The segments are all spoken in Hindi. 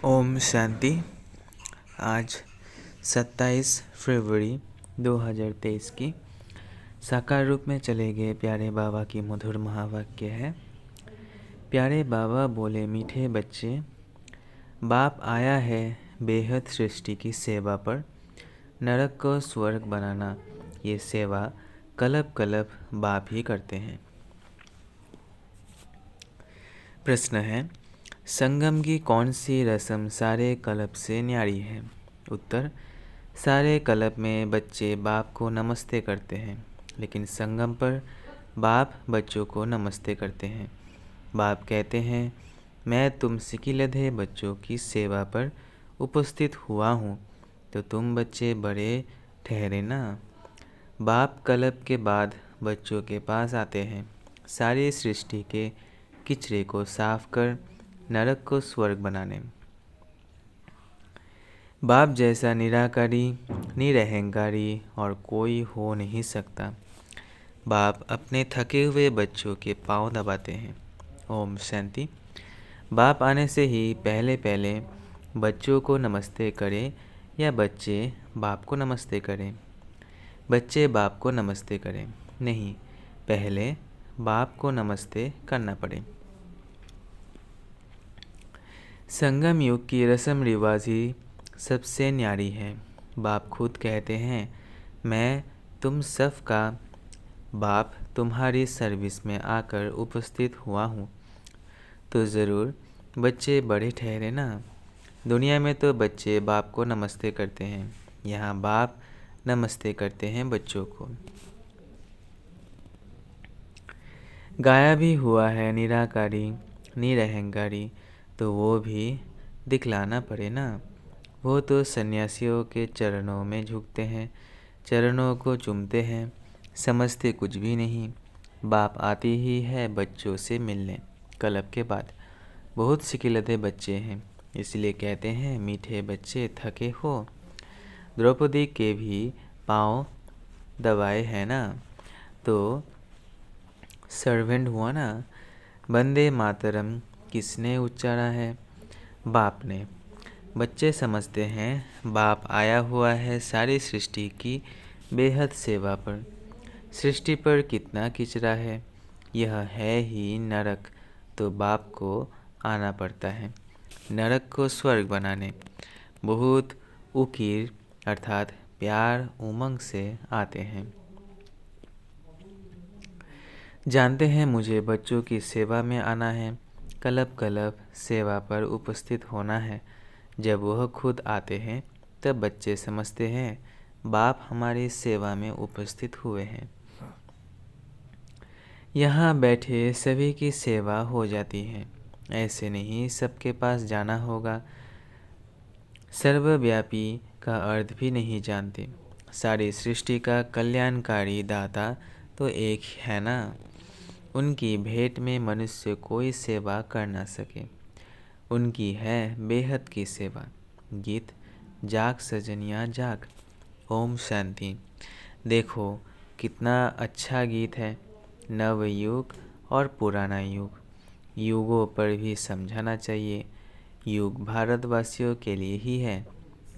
ओम शांति। आज 27 फरवरी 2023 की साकार रूप में चले गए प्यारे बाबा की मधुर महावाक्य है। प्यारे बाबा बोले, मीठे बच्चे, बाप आया है बेहद सृष्टि की सेवा पर, नरक को स्वर्ग बनाना। ये सेवा कल्प कल्प बाप ही करते हैं। प्रश्न है, संगम की कौन सी रस्म सारे कल्प से न्यारी है? उत्तर, सारे कल्प में बच्चे बाप को नमस्ते करते हैं, लेकिन संगम पर बाप बच्चों को नमस्ते करते हैं। बाप कहते हैं, मैं तुम सिकिलधे बच्चों की सेवा पर उपस्थित हुआ हूँ, तो तुम बच्चे बड़े ठहरे ना। बाप कल्प के बाद बच्चों के पास आते हैं, सारी सृष्टि के किचरे को साफ कर नरक को स्वर्ग बनाने। बाप जैसा निराकारी, निरहंकारी और कोई हो नहीं सकता। बाप अपने थके हुए बच्चों के पांव दबाते हैं। ओम शांति। बाप आने से ही पहले पहले बच्चों को नमस्ते करें या बच्चे बाप को नमस्ते करें? बच्चे बाप को नमस्ते करें? नहीं, पहले बाप को नमस्ते करना पड़े। संगम युग की रस्म रिवाज ही सबसे न्यारी है। बाप खुद कहते हैं, मैं तुम सब का बाप तुम्हारी सर्विस में आकर उपस्थित हुआ हूँ, तो ज़रूर बच्चे बड़े ठहरे ना। दुनिया में तो बच्चे बाप को नमस्ते करते हैं, यहाँ बाप नमस्ते करते हैं बच्चों को। गाया भी हुआ है निराकारी, निरहंकारी, तो वो भी दिखलाना पड़े ना। वो तो सन्यासियों के चरणों में झुकते हैं, चरणों को चूमते हैं, समझते कुछ भी नहीं। बाप आती ही है बच्चों से मिलने। कल्प के बाद बहुत सिकिलधे बच्चे हैं, इसलिए कहते हैं, मीठे बच्चे थके हो। द्रौपदी के भी पाँव दबाए हैं ना, तो सर्वेंट हुआ ना। वंदे मातरम किसने उच्चारा है? बाप ने। बच्चे समझते हैं बाप आया हुआ है सारी सृष्टि की बेहद सेवा पर। सृष्टि पर कितना किचरा है, यह है ही नरक, तो बाप को आना पड़ता है नरक को स्वर्ग बनाने। बहुत उकीर अर्थात प्यार उमंग से आते हैं। जानते हैं मुझे बच्चों की सेवा में आना है, कल्प कल्प सेवा पर उपस्थित होना है। जब वह खुद आते हैं तब बच्चे समझते हैं बाप हमारी सेवा में उपस्थित हुए हैं। यहाँ बैठे सभी की सेवा हो जाती है। ऐसे नहीं, सबके पास जाना होगा। सर्वव्यापी का अर्थ भी नहीं जानते। सारी सृष्टि का कल्याणकारी दाता तो एक है ना। उनकी भेंट में मनुष्य कोई सेवा कर ना सके। उनकी है बेहद की सेवा। गीत जाग सजनिया जाग। ओम शांति। देखो कितना अच्छा गीत है। नव युग और पुराना युग, युगों पर भी समझाना चाहिए। युग भारतवासियों के लिए ही है।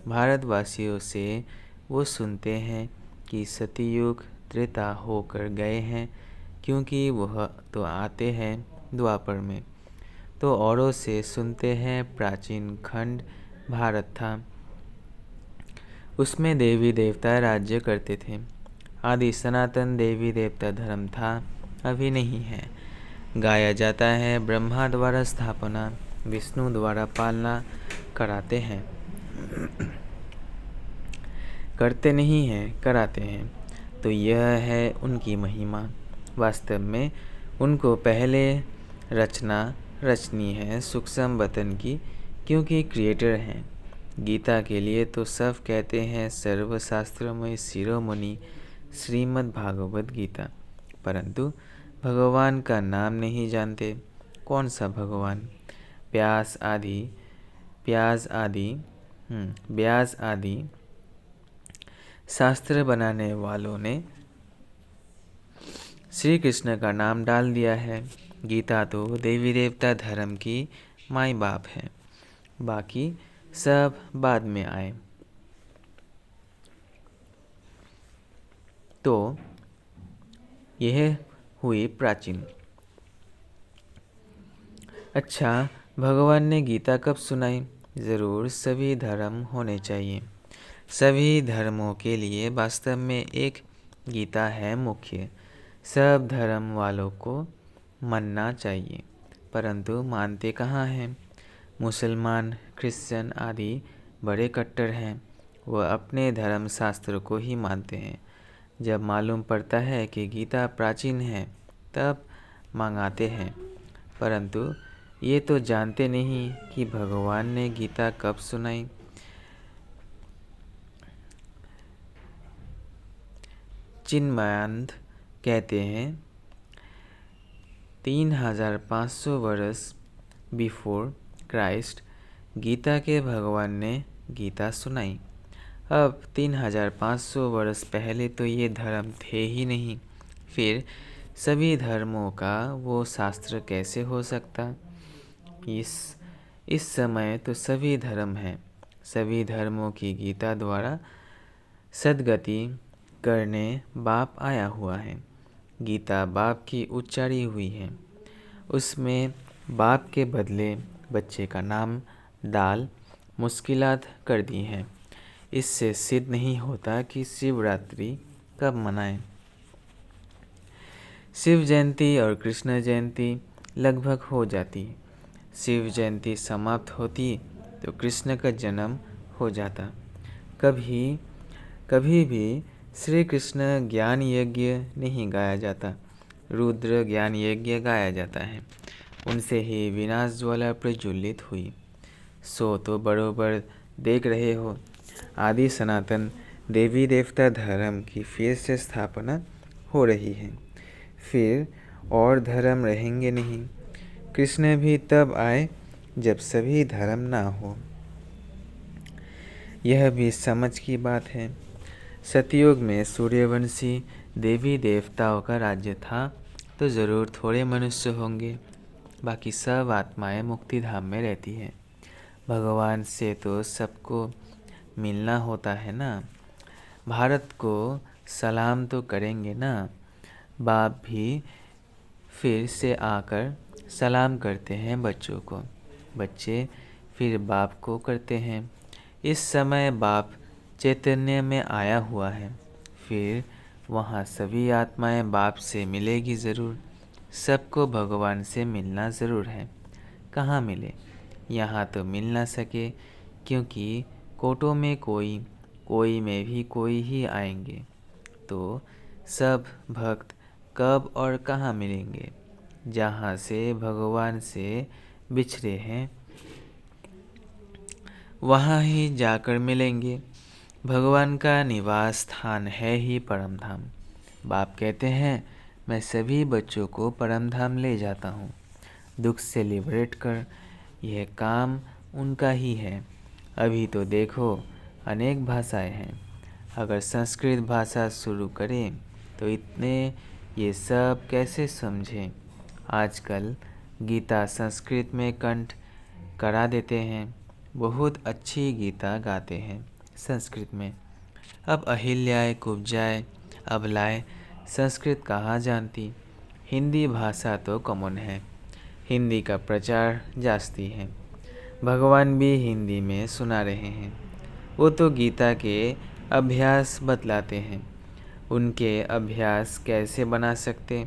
भारतवासियों से वो सुनते हैं कि सतयुग त्रेता होकर गए हैं, क्योंकि वह तो आते हैं द्वापर में। तो औरों से सुनते हैं प्राचीन खंड भारत था, उसमें देवी देवता राज्य करते थे। आदि सनातन देवी देवता धर्म था, अभी नहीं है। गाया जाता है ब्रह्मा द्वारा स्थापना, विष्णु द्वारा पालना कराते हैं। करते नहीं हैं, कराते हैं। तो यह है उनकी महिमा। वास्तव में उनको पहले रचना रचनी है सूक्ष्म वतन की, क्योंकि क्रिएटर हैं। गीता के लिए तो सब कहते हैं सर्वशास्त्रमय शिरोमणि श्रीमद् भागवत गीता, परंतु भगवान का नाम नहीं जानते। कौन सा भगवान? व्यास आदि शास्त्र बनाने वालों ने श्री कृष्ण का नाम डाल दिया है। गीता तो देवी देवता धर्म की माई बाप है। बाकी सब बाद में आए। तो यह हुई प्राचीन। अच्छा, भगवान ने गीता कब सुनाई? ज़रूर सभी धर्म होने चाहिए। सभी धर्मों के लिए वास्तव में एक गीता है मुख्य। सब धर्म वालों को मानना चाहिए, परंतु मानते कहाँ हैं? मुसलमान, क्रिश्चियन आदि बड़े कट्टर हैं। वह अपने धर्म शास्त्र को ही मानते हैं। जब मालूम पड़ता है कि गीता प्राचीन है तब मंगाते हैं, परंतु ये तो जानते नहीं कि भगवान ने गीता कब सुनाई। चिन्मयानंद कहते हैं 3500 वर्ष बिफोर क्राइस्ट गीता के भगवान ने गीता सुनाई। अब 3500 वर्ष पहले तो ये धर्म थे ही नहीं, फिर सभी धर्मों का वो शास्त्र कैसे हो सकता? इस समय तो सभी धर्म हैं। सभी धर्मों की गीता द्वारा सद्गति करने बाप आया हुआ है। गीता बाप की उच्चारी हुई है। उसमें बाप के बदले बच्चे का नाम डाल मुश्किलात कर दी हैं। इससे सिद्ध नहीं होता कि शिवरात्रि कब मनाएं। शिव जयंती और कृष्ण जयंती लगभग हो जाती। शिव जयंती समाप्त होती तो कृष्ण का जन्म हो जाता। कभी भी श्री कृष्ण ज्ञान यज्ञ नहीं गाया जाता, रुद्र ज्ञान यज्ञ गाया जाता है। उनसे ही विनाश ज्वाला प्रज्वलित हुई। सो तो बरोबर देख रहे हो, आदि सनातन देवी देवता धर्म की फिर से स्थापना हो रही है। फिर और धर्म रहेंगे नहीं। कृष्ण भी तब आए जब सभी धर्म ना हो। यह भी समझ की बात है। सतयुग में सूर्यवंशी देवी देवताओं का राज्य था, तो ज़रूर थोड़े मनुष्य होंगे। बाकी सब आत्माएं मुक्ति धाम में रहती हैं। भगवान से तो सबको मिलना होता है ना। भारत को सलाम तो करेंगे ना। बाप भी फिर से आकर सलाम करते हैं बच्चों को, बच्चे फिर बाप को करते हैं। इस समय बाप चैतन्य में आया हुआ है। फिर वहाँ सभी आत्माएं बाप से मिलेगी ज़रूर। सबको भगवान से मिलना ज़रूर है। कहाँ मिले? यहाँ तो मिल ना सके, क्योंकि कोटों में कोई में भी कोई ही आएंगे। तो सब भक्त कब और कहाँ मिलेंगे? जहाँ से भगवान से बिछड़े हैं वहाँ ही जाकर मिलेंगे। भगवान का निवास स्थान है ही परम धाम। बाप कहते हैं, मैं सभी बच्चों को परम धाम ले जाता हूँ, दुख से लिबरेट कर। यह काम उनका ही है। अभी तो देखो, अनेक भाषाएं हैं। अगर संस्कृत भाषा शुरू करें तो इतने ये सब कैसे समझें? आजकल गीता संस्कृत में कंठ करा देते हैं। बहुत अच्छी गीता गाते हैं संस्कृत में। अब अहिल्याएँ कुब्जाएँ अबलाएँ संस्कृत कहाँ जानती? हिंदी भाषा तो कॉमन है। हिंदी का प्रचार जास्ती है। भगवान भी हिंदी में सुना रहे हैं। वो तो गीता के अभ्यास बतलाते हैं। उनके अभ्यास कैसे बना सकते?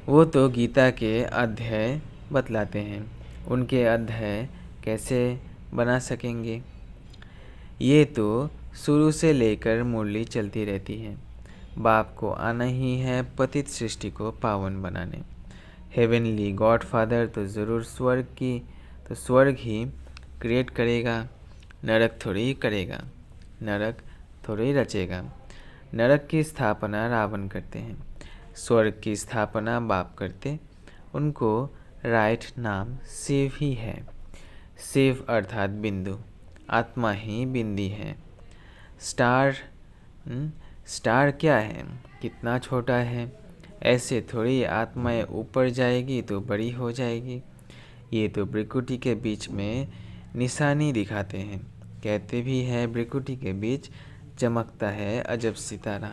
वो तो गीता के अध्याय बतलाते हैं। उनके अध्याय कैसे बना सकेंगे? ये तो शुरू से लेकर मुरली चलती रहती है। बाप को आना ही है पतित सृष्टि को पावन बनाने। हेवनली गॉड फादर तो ज़रूर स्वर्ग ही क्रिएट करेगा, नरक थोड़ी करेगा, नरक थोड़ी रचेगा। नरक की स्थापना रावण करते हैं, स्वर्ग की स्थापना बाप करते। उनको राइट नाम शिव ही है। शिव अर्थात बिंदु, आत्मा ही बिंदी है। स्टार क्या है? कितना छोटा है। ऐसे थोड़ी आत्माएं ऊपर जाएगी तो बड़ी हो जाएगी। ये तो भृकुटी के बीच में निशानी दिखाते हैं। कहते भी है भृकुटी के बीच चमकता है अजब सितारा।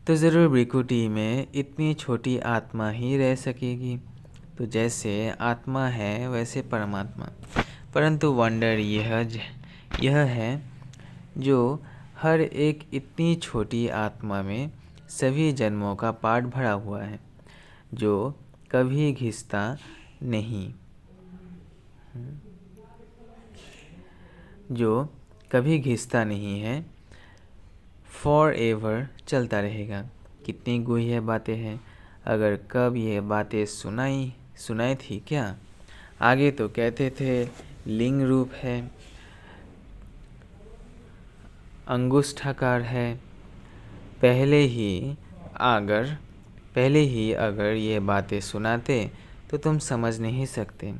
तो ज़रूर भृकुटी में इतनी छोटी आत्मा ही रह सकेगी। तो जैसे आत्मा है वैसे परमात्मा। परंतु वंडर यह है जो हर एक इतनी छोटी आत्मा में सभी जन्मों का पाठ भरा हुआ है, जो कभी घिसता नहीं, जो कभी घिसता नहीं है, फॉर एवर चलता रहेगा। कितनी गुह्य बातें हैं। अगर कब ये बातें सुनाई थी क्या? आगे तो कहते थे लिंग रूप है, अंगुष्ठाकार है। पहले ही अगर ये बातें सुनाते तो तुम समझ नहीं सकते।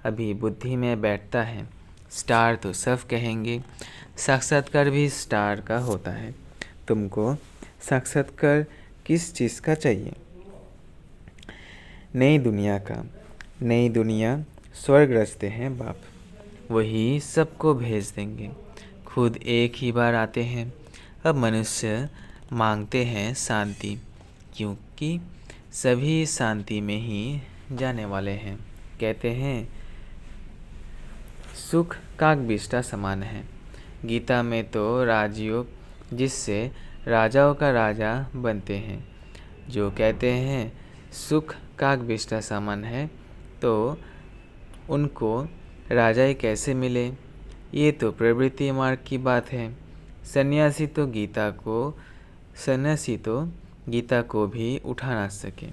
अभी बुद्धि में बैठता है। स्टार तो सब कहेंगे। साक्षात्कार भी स्टार का होता है। तुमको साक्षात्कार किस चीज़ का चाहिए? नई दुनिया का। नई दुनिया स्वर्ग रचते हैं बाप, वही सबको भेज देंगे। खुद एक ही बार आते हैं। अब मनुष्य मांगते हैं शांति, क्योंकि सभी शांति में ही जाने वाले हैं। कहते हैं सुख काकबिष्टा समान है। गीता में तो राजयोग, जिससे राजाओं का राजा बनते हैं, जो कहते हैं सुख काकबिष्टा समान है, तो उनको राजाई कैसे मिले? ये तो प्रवृत्ति मार्ग की बात है। सन्यासी तो गीता को भी उठा ना सके।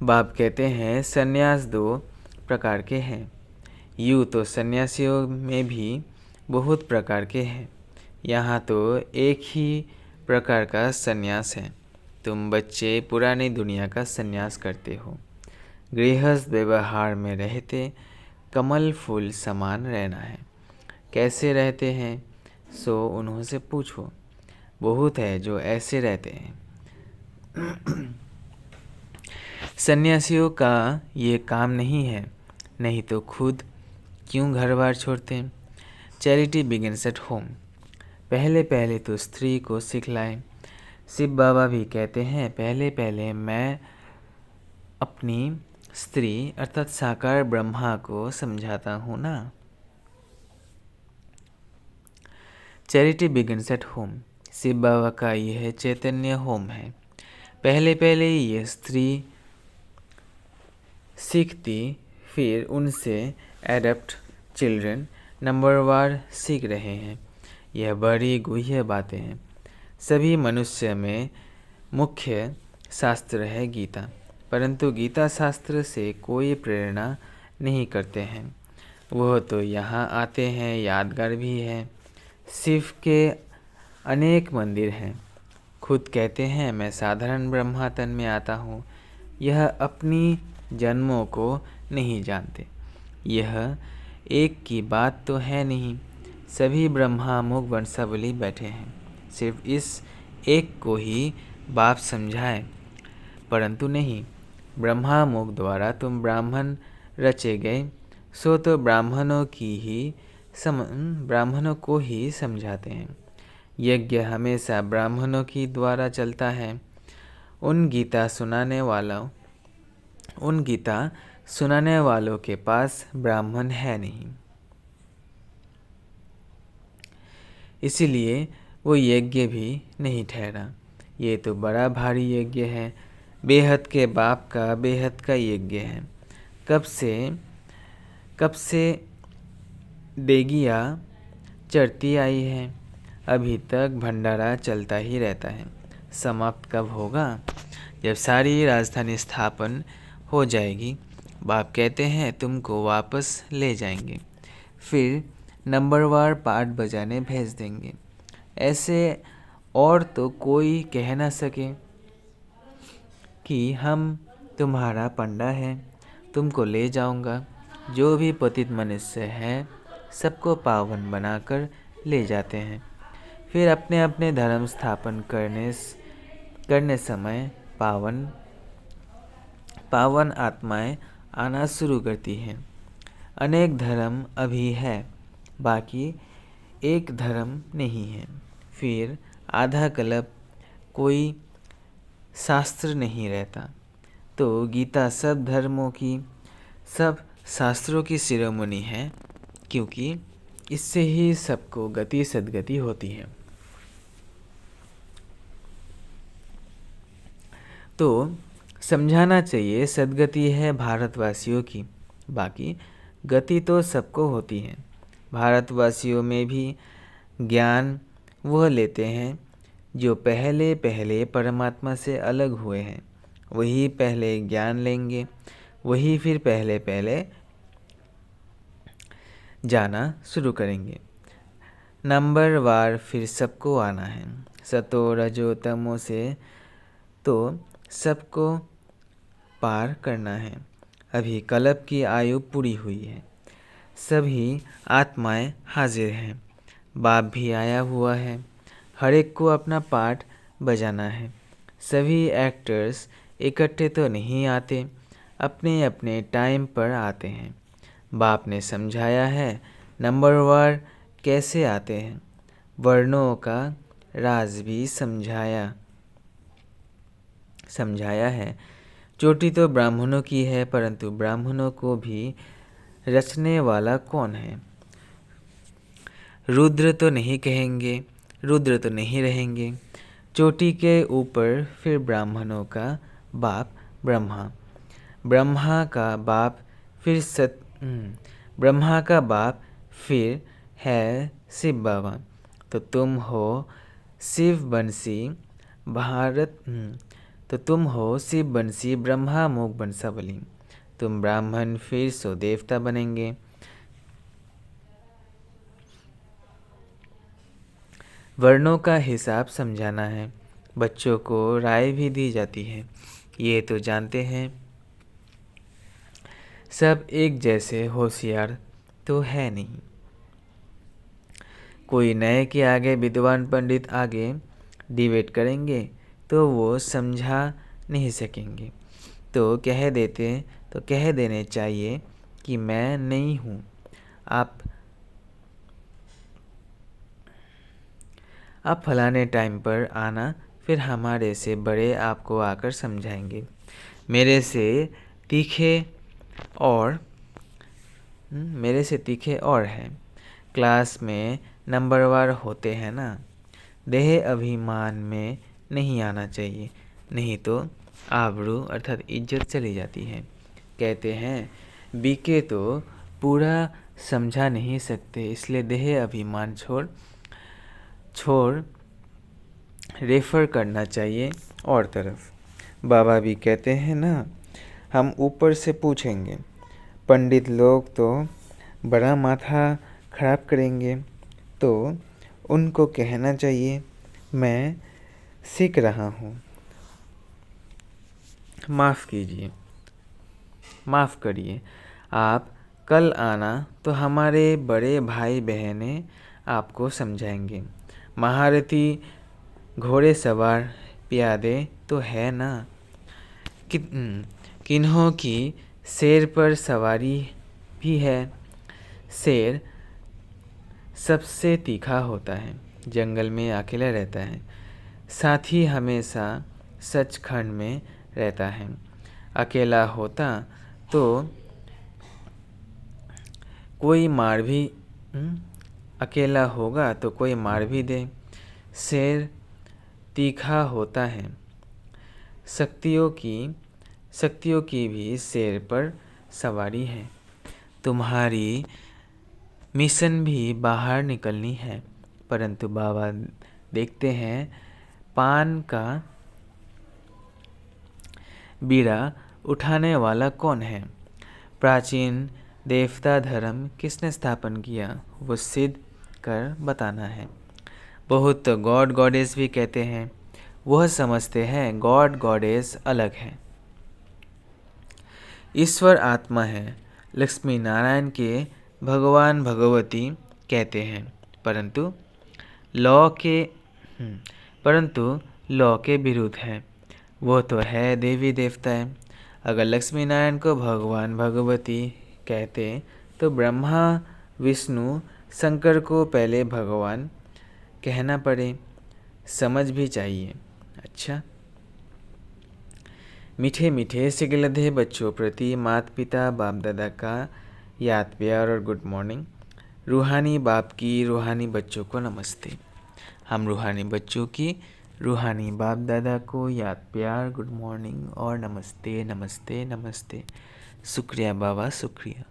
बाप कहते हैं सन्यास 2 प्रकार के हैं। यूँ तो सन्यासियों में भी बहुत प्रकार के हैं। यहाँ तो एक ही प्रकार का सन्यास है। तुम बच्चे पुरानी दुनिया का सन्यास करते हो। गृहस्थ व्यवहार में रहते कमल फूल समान रहना है। कैसे रहते हैं सो उन्हों से पूछो। बहुत है जो ऐसे रहते हैं। सन्यासियों का ये काम नहीं है, नहीं तो खुद क्यों घर बार छोड़ते? Charity begins at home. पहले तो स्त्री को सिखलाएं। शिव बाबा भी कहते हैं पहले मैं अपनी स्त्री अर्थात साकार ब्रह्मा को समझाता हूँ ना। Charity begins at home. Shiv Baba का यह चैतन्य होम है। पहले ये स्त्री सीखती, फिर उनसे एडप्ट चिल्ड्रन नंबरवार सीख रहे हैं। यह बड़ी गुह्य बातें हैं। सभी मनुष्य में मुख्य शास्त्र है गीता, परंतु गीता शास्त्र से कोई प्रेरणा नहीं करते हैं। वह तो यहाँ आते हैं। यादगार भी है। शिव के अनेक मंदिर हैं। खुद कहते हैं मैं साधारण ब्रह्मा तन में आता हूँ। यह अपनी जन्मों को नहीं जानते। यह एक की बात तो है नहीं। सभी ब्रह्मा मुख वंशावली बैठे हैं। सिर्फ इस एक को ही बाप समझाए, परंतु नहीं। ब्रह्मा मुख द्वारा तुम ब्राह्मण रचे गए, सो तो ब्राह्मणों को ही समझाते हैं। यज्ञ हमेशा ब्राह्मणों की द्वारा चलता है। उन गीता सुनाने वालों के पास ब्राह्मण है नहीं, इसीलिए वो यज्ञ भी नहीं ठहरा। ये तो बड़ा भारी यज्ञ है। बेहद के बाप का बेहद का यज्ञ है। कब से देगिया चढ़ती आई है, अभी तक भंडारा चलता ही रहता है। समाप्त कब होगा? जब सारी राजधानी स्थापन हो जाएगी। बाप कहते हैं तुमको वापस ले जाएंगे, फिर नंबरवार पाठ बजाने भेज देंगे। ऐसे और तो कोई कह ना सके कि हम तुम्हारा पंडा है, तुमको ले जाऊंगा। जो भी पतित मनुष्य है सबको पावन बनाकर ले जाते हैं, फिर अपने अपने धर्म स्थापन करने समय पावन आत्माएं आना शुरू करती हैं। अनेक धर्म अभी है, बाकी एक धर्म नहीं है। फिर आधा कल्प कोई शास्त्र नहीं रहता। तो गीता सब धर्मों की, सब शास्त्रों की शिरोमणि है, क्योंकि इससे ही सबको गति सद्गति होती है। तो समझाना चाहिए सद्गति है भारतवासियों की, बाकी गति तो सबको होती है। भारतवासियों में भी ज्ञान वह लेते हैं जो पहले पहले परमात्मा से अलग हुए हैं। वही पहले ज्ञान लेंगे, वही फिर पहले पहले जाना शुरू करेंगे। नंबर वार फिर सबको आना है। सतो रजो तमो से तो सबको पार करना है। अभी कल्प की आयु पूरी हुई है। सभी आत्माएं हाजिर हैं। बाप भी आया हुआ है। हर एक को अपना पार्ट बजाना है। सभी एक्टर्स इकट्ठे तो नहीं आते, अपने अपने टाइम पर आते हैं। बाप ने समझाया है नंबरवार कैसे आते हैं। वर्णों का राज भी समझाया है। चोटी तो ब्राह्मणों की है, परंतु ब्राह्मणों को भी रचने वाला कौन है। रुद्र तो नहीं कहेंगे, रुद्र तो नहीं रहेंगे। चोटी के ऊपर फिर ब्राह्मणों का बाप ब्रह्मा, ब्रह्मा का बाप फिर है शिव बाबा। तो तुम हो शिव बंसी ब्रह्मा मुख बंसावली। तुम ब्राह्मण फिर सो देवता बनेंगे। वर्णों का हिसाब समझाना है। बच्चों को राय भी दी जाती है। ये तो जानते हैं सब एक जैसे होशियार तो है नहीं। कोई नए के आगे विद्वान पंडित आगे डिबेट करेंगे तो वो समझा नहीं सकेंगे। तो कह देने चाहिए कि मैं नहीं हूँ, आप फलाने टाइम पर आना, फिर हमारे से बड़े आपको आकर समझाएंगे। मेरे से तीखे और हैं। क्लास में नंबरवार होते हैं ना। देह अभिमान में नहीं आना चाहिए, नहीं तो आबरू अर्थात इज्जत चली जाती है। कहते हैं बीके तो पूरा समझा नहीं सकते, इसलिए देह अभिमान छोड़ रेफर करना चाहिए और तरफ। बाबा भी कहते हैं ना, हम ऊपर से पूछेंगे। पंडित लोग तो बड़ा माथा खराब करेंगे, तो उनको कहना चाहिए मैं सीख रहा हूँ, माफ़ करिए। आप कल आना तो हमारे बड़े भाई बहनें आपको समझाएंगे। महारथी घोड़े सवार प्यादे तो है ना। किन्हों की शेर पर सवारी भी है। शेर सबसे तीखा होता है, जंगल में अकेला रहता है, साथी हमेशा सचखंड में रहता है। अकेला होता तो अकेला होगा तो कोई मार भी दे। शेर तीखा होता है। शक्तियों की भी शेर पर सवारी है। तुम्हारी मिशन भी बाहर निकलनी है, परंतु बाबा देखते हैं पान का बीड़ा उठाने वाला कौन है। प्राचीन देवता धर्म किसने स्थापन किया, वो सिद्ध कर बताना है। बहुत गॉड गॉडेस भी कहते हैं, वह समझते हैं गॉड गॉडेस अलग है। ईश्वर आत्मा है। लक्ष्मी नारायण के भगवान भगवती कहते हैं, परंतु लॉ के परंतु लॉ के विरुद्ध है। वो तो है देवी देवताएं। अगर लक्ष्मी नारायण को भगवान भगवती कहते तो ब्रह्मा विष्णु शंकर को पहले भगवान कहना पड़े, समझ भी चाहिए। अच्छा, मीठे मीठे सिगलधे बच्चों प्रति माता पिता बाप दादा का याद प्यार और गुड मॉर्निंग। रूहानी बाप की रूहानी बच्चों को नमस्ते। हम रूहानी बच्चों की रूहानी बाप दादा को याद प्यार गुड मॉर्निंग और नमस्ते नमस्ते नमस्ते। शुक्रिया बाबा, शुक्रिया।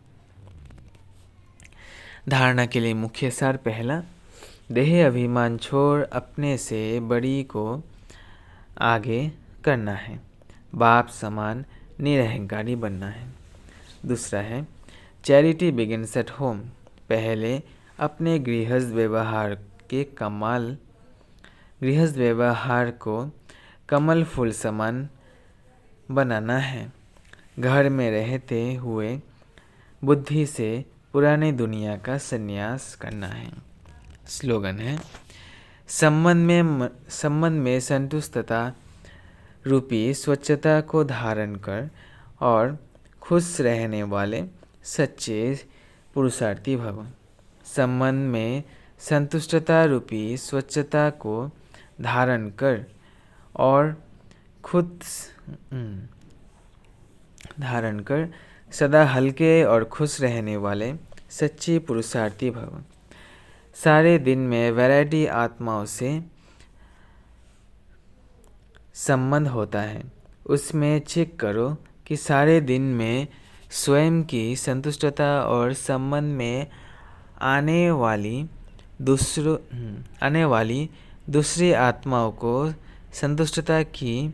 धारणा के लिए मुख्य सार पहला, देह अभिमान छोड़ अपने से बड़ी को आगे करना है, बाप समान निरहंकारी बनना है। दूसरा है, चैरिटी बिगिन्स एट होम। पहले अपने गृहस्थ व्यवहार को कमल फूल समान बनाना है। घर में रहते हुए बुद्धि से पुरानी दुनिया का संन्यास करना है। स्लोगन है, संबंध में संतुष्टता रूपी स्वच्छता को धारण कर और खुश रहने वाले सच्चे पुरुषार्थी भव। संबंध में संतुष्टता रूपी स्वच्छता को धारण कर और सदा हल्के और खुश रहने वाले सच्चे पुरुषार्थी भव। सारे दिन में वैरायटी आत्माओं से संबंध होता है, उसमें चेक करो कि सारे दिन में स्वयं की संतुष्टता और संबंध में आने वाली दूसरी आत्माओं को संतुष्टता की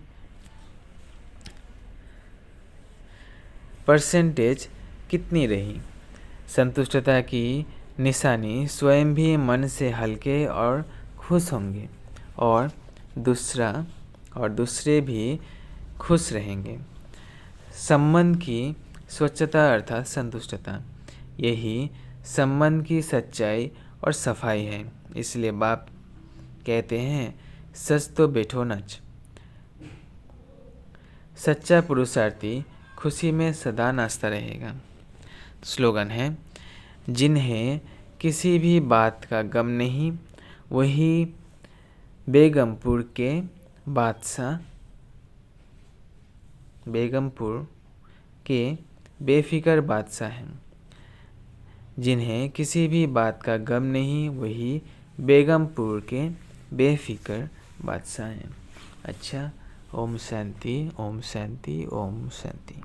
परसेंटेज कितनी रही। संतुष्टता की निशानी स्वयं भी मन से हल्के और खुश होंगे और दूसरे भी खुश रहेंगे। संबंध की स्वच्छता अर्थात संतुष्टता, यही संबंध की सच्चाई और सफाई है। इसलिए बाप कहते हैं, सच तो बैठो नच। सच्चा पुरुषार्थी खुशी में सदा नाचता रहेगा। स्लोगन है, जिन्हें किसी भी बात का गम नहीं, वही बेगमपुर के बेफिक्र बादशाह हैं। जिन्हें किसी भी बात का गम नहीं, वही बेगमपुर के बेफिक्र बादशाह हैं। अच्छा, ओम शांति, ओम शांति, ओम शांति।